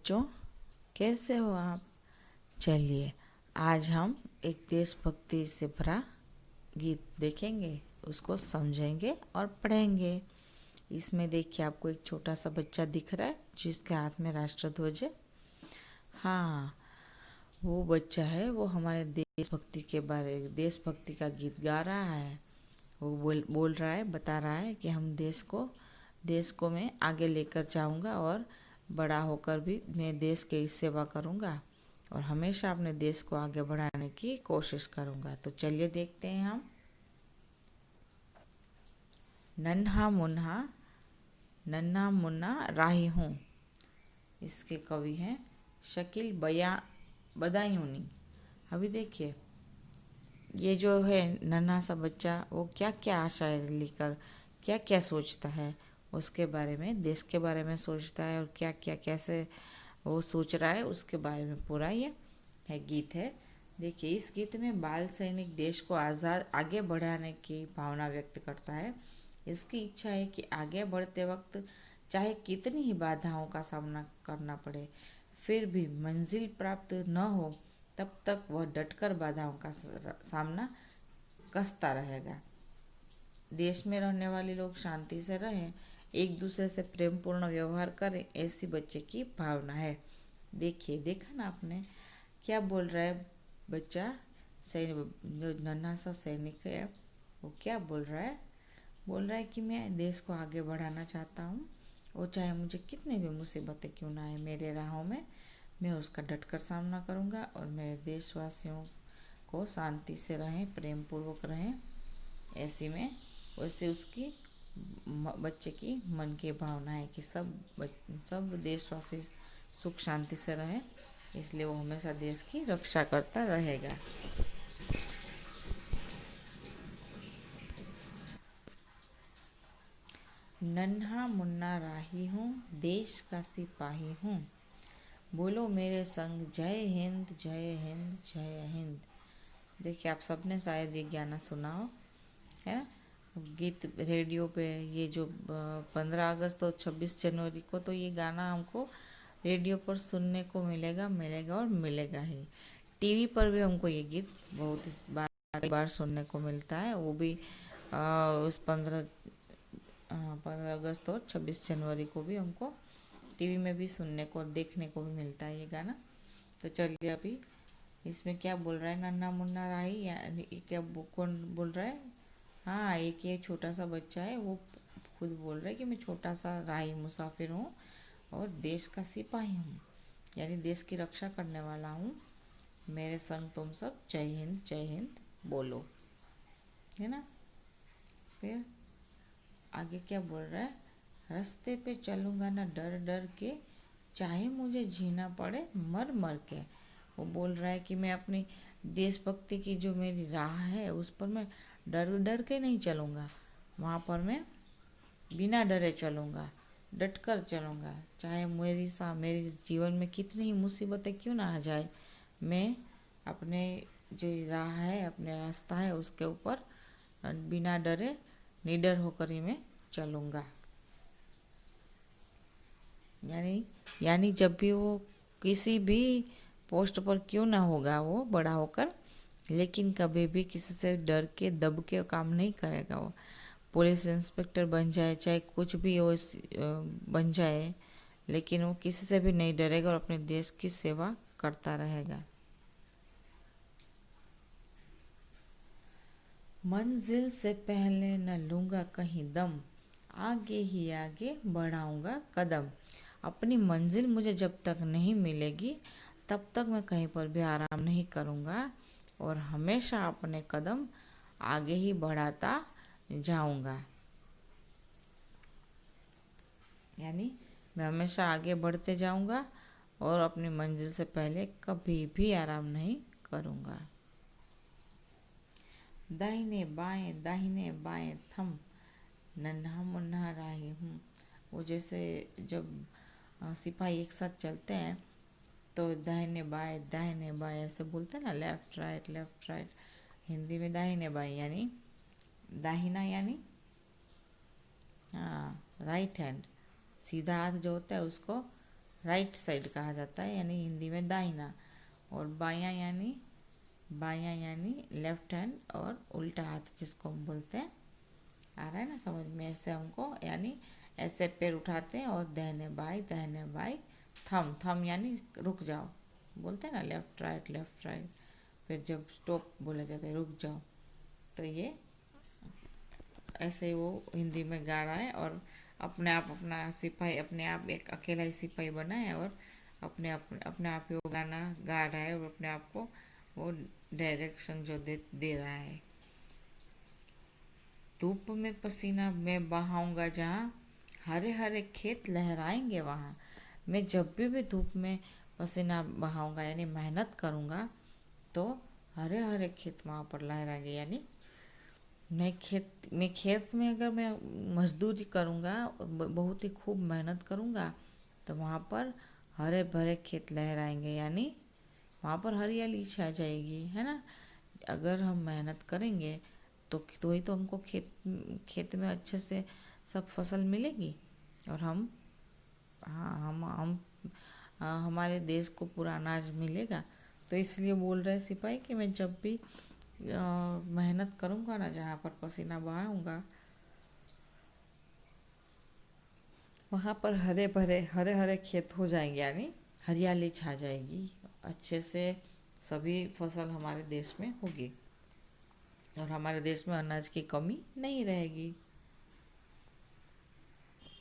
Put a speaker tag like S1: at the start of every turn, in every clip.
S1: बच्चों, कैसे हो आप? चलिए, आज हम एक देशभक्ति से भरा गीत देखेंगे, उसको समझेंगे और पढ़ेंगे। इसमें देखिए, आपको एक छोटा सा बच्चा दिख रहा है जिसके हाथ में राष्ट्रध्वज है। हाँ, वो बच्चा है, वो हमारे देशभक्ति का गीत गा रहा है। वो बोल रहा है, बता रहा है कि हम देश को मैं आगे लेकर जाऊंगा और बड़ा होकर भी मैं देश की सेवा करूंगा और हमेशा अपने देश को आगे बढ़ाने की कोशिश करूंगा। तो चलिए देखते हैं हम। नन्हा मुन्ना राही हूँ। इसके कवि हैं शकील बदायूनी। अभी देखिए, ये जो है नन्हा सा बच्चा, वो क्या क्या आशाएं लेकर क्या क्या सोचता है उसके बारे में, देश के बारे में सोचता है और क्या क्या कैसे वो सोच रहा है उसके बारे में पूरा ये है गीत है। देखिए, इस गीत में बाल सैनिक देश को आज़ाद आगे बढ़ाने की भावना व्यक्त करता है। इसकी इच्छा है कि आगे बढ़ते वक्त चाहे कितनी ही बाधाओं का सामना करना पड़े, फिर भी मंजिल प्राप्त न हो तब तक वह डटकर बाधाओं का सामना कसता रहेगा। देश में रहने वाले लोग शांति से रहें, एक दूसरे से प्रेम पूर्ण व्यवहार करें, ऐसी बच्चे की भावना है। देखिए, देखा ना आपने क्या बोल रहा है बच्चा? सैनिक, जो नन्हा सा सैनिक है, वो क्या बोल रहा है? बोल रहा है कि मैं देश को आगे बढ़ाना चाहता हूँ और चाहे मुझे कितनी भी मुसीबतें क्यों ना आए मेरे राहों में, मैं उसका डटकर सामना करूँगा और मेरे देशवासियों को शांति से रहें, प्रेम पूर्वक रहें, ऐसी में वैसे उसकी बच्चे की मन की भावना है कि सब देशवासी सुख शांति से रहें, इसलिए वो हमेशा देश की रक्षा करता रहेगा। नन्हा मुन्ना राही हूँ, देश का सिपाही हूँ, बोलो मेरे संग जय हिंद जय हिंद जय हिंद। देखिए, आप सबने शायद ये गाना सुना हो, है ना? गीत रेडियो पे, ये जो 15 अगस्त और 26 जनवरी को तो ये गाना हमको रेडियो पर सुनने को मिलेगा और मिलेगा ही। टीवी पर भी हमको ये गीत बहुत बार सुनने को मिलता है, वो भी उस 15 अगस्त और 26 जनवरी को भी हमको टीवी में भी सुनने को देखने को भी मिलता है ये गाना। तो चलिए, अभी इसमें क्या बोल रहा है नन्हा मुन्ना राही, यानी क्या कौन बोल रहा है? हाँ, एक ये छोटा सा बच्चा है, वो खुद बोल रहा है कि मैं छोटा सा राही मुसाफिर हूँ और देश का सिपाही हूँ, यानी देश की रक्षा करने वाला हूँ। मेरे संग तुम सब जय हिंद बोलो, है ना? फिर आगे क्या बोल रहा है? रास्ते पे चलूँगा ना डर डर के, चाहे मुझे जीना पड़े मर मर के। वो बोल रहा है कि मैं अपनी देशभक्ति की जो मेरी राह है उस पर मैं डर डर के नहीं चलूँगा, वहाँ पर मैं बिना डरे चलूँगा, डट कर चलूँगा, चाहे मेरी जीवन में कितनी ही मुसीबतें क्यों ना आ जाए, मैं अपने जो राह है, अपने रास्ता है, उसके ऊपर बिना डरे निडर होकर ही मैं चलूँगा। यानी जब भी वो किसी भी पोस्ट पर क्यों ना होगा वो बड़ा होकर, लेकिन कभी भी किसी से डर के दब के काम नहीं करेगा। वो पुलिस इंस्पेक्टर बन जाए, चाहे कुछ भी वो बन जाए, लेकिन वो किसी से भी नहीं डरेगा और अपने देश की सेवा करता रहेगा। मंजिल से पहले न लूँगा कहीं दम, आगे ही आगे बढ़ाऊँगा कदम। अपनी मंजिल मुझे जब तक नहीं मिलेगी तब तक मैं कहीं पर भी आराम नहीं करूँगा और हमेशा अपने कदम आगे ही बढ़ाता जाऊँगा। यानी मैं हमेशा आगे बढ़ते जाऊँगा और अपनी मंजिल से पहले कभी भी आराम नहीं करूँगा। दाहिने बाएं थम, नन्हा मुन्ना राही हूँ। वो जैसे जब सिपाही एक साथ चलते हैं तो दाहिने बाएं ऐसे बोलते हैं ना, लेफ्ट राइट। हिंदी में दाहिने बाएं यानी दाहिना यानी हाँ राइट हैंड, सीधा हाथ जो होता है उसको राइट साइड कहा जाता है, यानी हिंदी में दाहिना। और बायां यानी लेफ्ट हैंड, और उल्टा हाथ जिसको हम बोलते हैं। आ रहा है ना समझ में? ऐसे हमको यानी ऐसे पैर उठाते हैं और दाहिने बाएं। थम थम यानी रुक जाओ, बोलते हैं ना लेफ्ट राइट। फिर जब स्टॉप बोला जाता है रुक जाओ, तो ये ऐसे ही वो हिंदी में गा रहा है। और अपने आप अपना सिपाही, अपने आप एक अकेला ही सिपाही बना है और अपने आप ही वो गाना गा रहा है और अपने आप को वो डायरेक्शन जो दे रहा है। धूप में पसीना मैं बहाऊंगा जहाँ, हरे हरे खेत लहराएंगे वहाँ। मैं जब भी धूप में पसीना बहाऊंगा यानी मेहनत करूँगा, तो हरे हरे खेत वहाँ पर लहराएंगे। यानी मैं खेत में अगर मैं मजदूरी करूँगा, बहुत ही खूब मेहनत करूँगा, तो वहाँ पर हरे भरे खेत लहराएंगे, यानी वहाँ पर हरियाली छा जाएगी, है ना। अगर हम मेहनत करेंगे तो ही तो हमको खेत में अच्छे से सब फसल मिलेगी, और हम हाँ हम हमारे देश को पूरा अनाज मिलेगा। तो इसलिए बोल रहे सिपाही कि मैं जब भी मेहनत करूँगा ना, जहाँ पर पसीना बहाऊंगा, वहाँ पर हरे हरे खेत हो जाएंगे, यानी हरियाली छा जाएगी, अच्छे से सभी फसल हमारे देश में होगी और हमारे देश में अनाज की कमी नहीं रहेगी।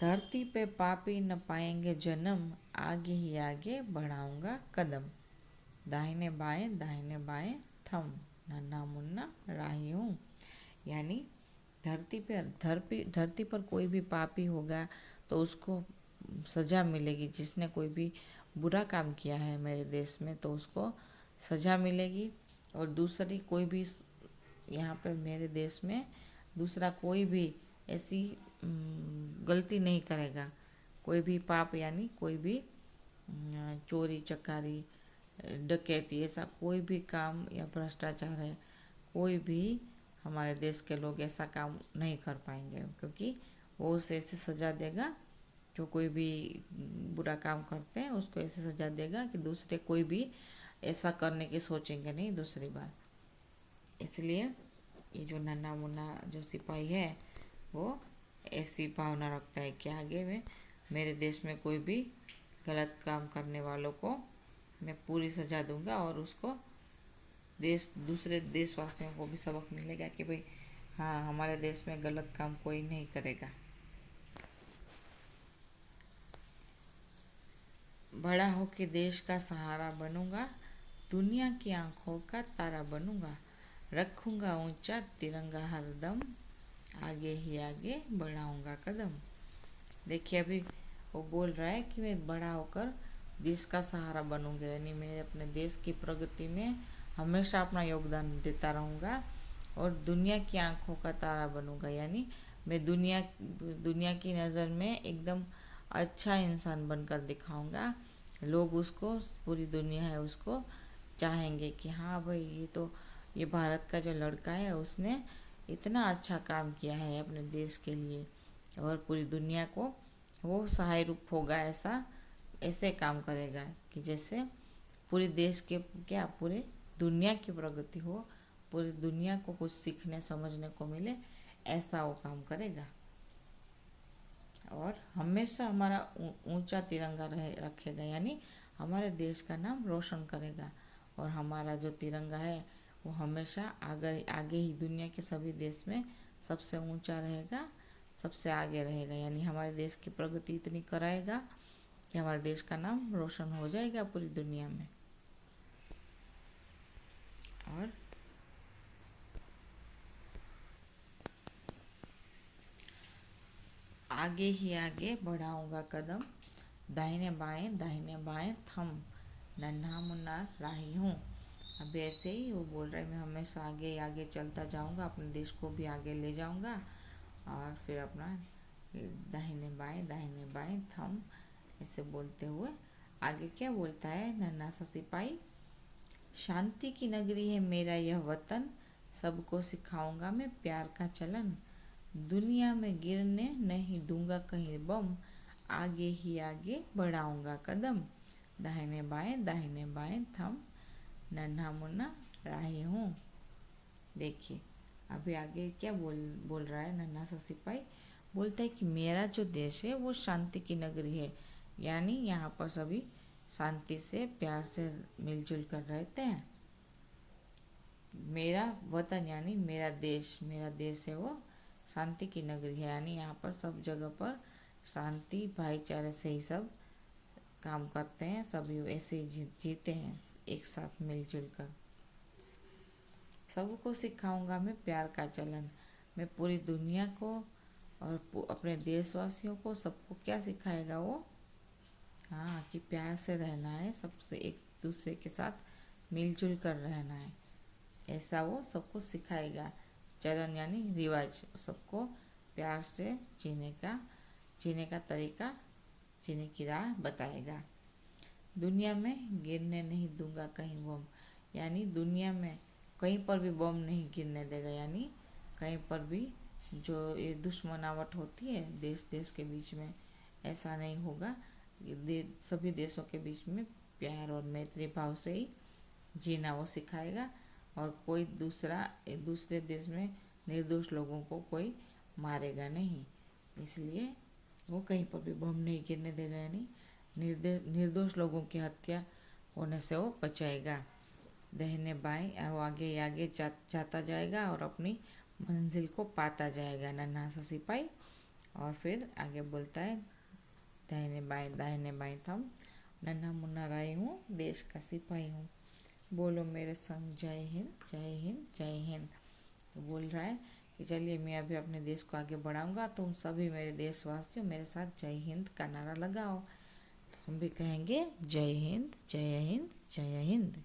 S1: धरती पे पापी न पाएंगे जन्म, आगे ही आगे बढ़ाऊंगा कदम। दाहिने बाएं थम, नन्हा मुन्ना राही हूँ। यानी धरती पर कोई भी पापी होगा तो उसको सज़ा मिलेगी। जिसने कोई भी बुरा काम किया है मेरे देश में, तो उसको सज़ा मिलेगी। और दूसरी कोई भी यहाँ पर मेरे देश में दूसरा कोई भी ऐसी गलती नहीं करेगा। कोई भी पाप यानी कोई भी चोरी चकारी डकैती ऐसा कोई भी काम या भ्रष्टाचार है, कोई भी हमारे देश के लोग ऐसा काम नहीं कर पाएंगे, क्योंकि वो उसे ऐसी सज़ा देगा। जो कोई भी बुरा काम करते हैं उसको ऐसी सज़ा देगा कि दूसरे कोई भी ऐसा करने की सोचेंगे नहीं दूसरी बार। इसलिए ये जो नन्हा मुन्ना जो सिपाही है वो ऐसी भावना रखता है कि आगे में मेरे देश में कोई भी गलत काम करने वालों को मैं पूरी सज़ा दूंगा, और उसको दूसरे देशवासियों को भी सबक मिलेगा कि भाई हाँ, हमारे देश में गलत काम कोई नहीं करेगा। बड़ा होके देश का सहारा बनूंगा, दुनिया की आंखों का तारा बनूंगा। रखूंगा ऊंचा तिरंगा हरदम, आगे ही आगे बढ़ाऊंगा कदम। देखिए अभी वो बोल रहा है कि मैं बड़ा होकर देश का सहारा बनूंगा, यानी मैं अपने देश की प्रगति में हमेशा अपना योगदान देता रहूँगा, और दुनिया की आंखों का तारा बनूंगा। यानी मैं दुनिया की नज़र में एकदम अच्छा इंसान बनकर दिखाऊंगा। लोग उसको, पूरी दुनिया है उसको चाहेंगे कि हाँ भाई ये भारत का जो लड़का है उसने इतना अच्छा काम किया है अपने देश के लिए, और पूरी दुनिया को वो सहाय रूप होगा। ऐसे काम करेगा कि जैसे पूरे देश के पूरे दुनिया की प्रगति हो, पूरी दुनिया को कुछ सीखने समझने को मिले, ऐसा वो काम करेगा। और हमेशा हमारा ऊंचा तिरंगा रखेगा, यानी हमारे देश का नाम रोशन करेगा। और हमारा जो तिरंगा है वो हमेशा आगे ही दुनिया के सभी देश में सबसे ऊंचा रहेगा, सबसे आगे रहेगा। यानी हमारे देश की प्रगति इतनी कराएगा कि हमारे देश का नाम रोशन हो जाएगा पूरी दुनिया में। और आगे ही आगे बढ़ाऊंगा कदम, दाहिने बाएं थम, नन्हा मुन्ना राही हूँ। अब ऐसे ही वो बोल रहे मैं हमेशा आगे आगे चलता जाऊंगा, अपने देश को भी आगे ले जाऊंगा। और फिर अपना दाहिने बाएं थम, ऐसे बोलते हुए आगे क्या बोलता है नन्हा सा सिपाही। शांति की नगरी है मेरा यह वतन, सबको सिखाऊंगा मैं प्यार का चलन। दुनिया में गिरने नहीं दूंगा कहीं बम, आगे ही आगे बढ़ाऊंगा कदम, दाहिने बाएं थम, नन्हा मुन्ना राही हूँ। देखिए अभी आगे क्या बोल रहा है नन्हा सा सिपाही। बोलता है कि मेरा जो देश है वो शांति की नगरी है, यानी यहाँ पर सभी शांति से प्यार से मिलजुल कर रहते हैं। मेरा वतन यानी मेरा देश है वो शांति की नगरी है, यानी यहाँ पर सब जगह पर शांति भाईचारे से ही सब काम करते हैं, सभी ऐसे ही जीते हैं एक साथ मिलजुल कर। सबको सिखाऊंगा मैं प्यार का चलन। मैं पूरी दुनिया को और अपने देशवासियों को सबको क्या सिखाएगा वो? हाँ, कि प्यार से रहना है, सबसे एक दूसरे के साथ मिलजुल कर रहना है, ऐसा वो सबको सिखाएगा। चलन यानी रिवाज, सबको प्यार से जीने का तरीका, जीने की राह बताएगा। दुनिया में गिरने नहीं दूंगा कहीं बम, यानी दुनिया में कहीं पर भी बम नहीं गिरने देगा, यानी कहीं पर भी जो ये दुश्मनावट होती है देश देश के बीच में, ऐसा नहीं होगा। सभी देशों के बीच में प्यार और मैत्री भाव से ही जीना वो सिखाएगा, और कोई दूसरे देश में निर्दोष लोगों को कोई मारेगा नहीं, इसलिए वो कहीं पर भी बम नहीं गिरने देगा, यानी निर्दोष लोगों की हत्या होने से वो बचाएगा। दाहिने बाएं वो आगे आगे जाता जाएगा और अपनी मंजिल को पाता जाएगा नन्हा सा सिपाही। और फिर आगे बोलता है दाहिने बाएं थम, नन्हा मुन्ना राही हूँ, देश का सिपाही हूँ। बोलो मेरे संग जय हिंद जय हिंद जय हिंद। तो बोल रहा है कि चलिए मैं अभी अपने देश को आगे बढ़ाऊंगा, तुम सभी मेरे देशवासियों मेरे साथ जय हिंद का नारा लगाओ। तो हम भी कहेंगे जय हिंद जय हिंद जय हिंद।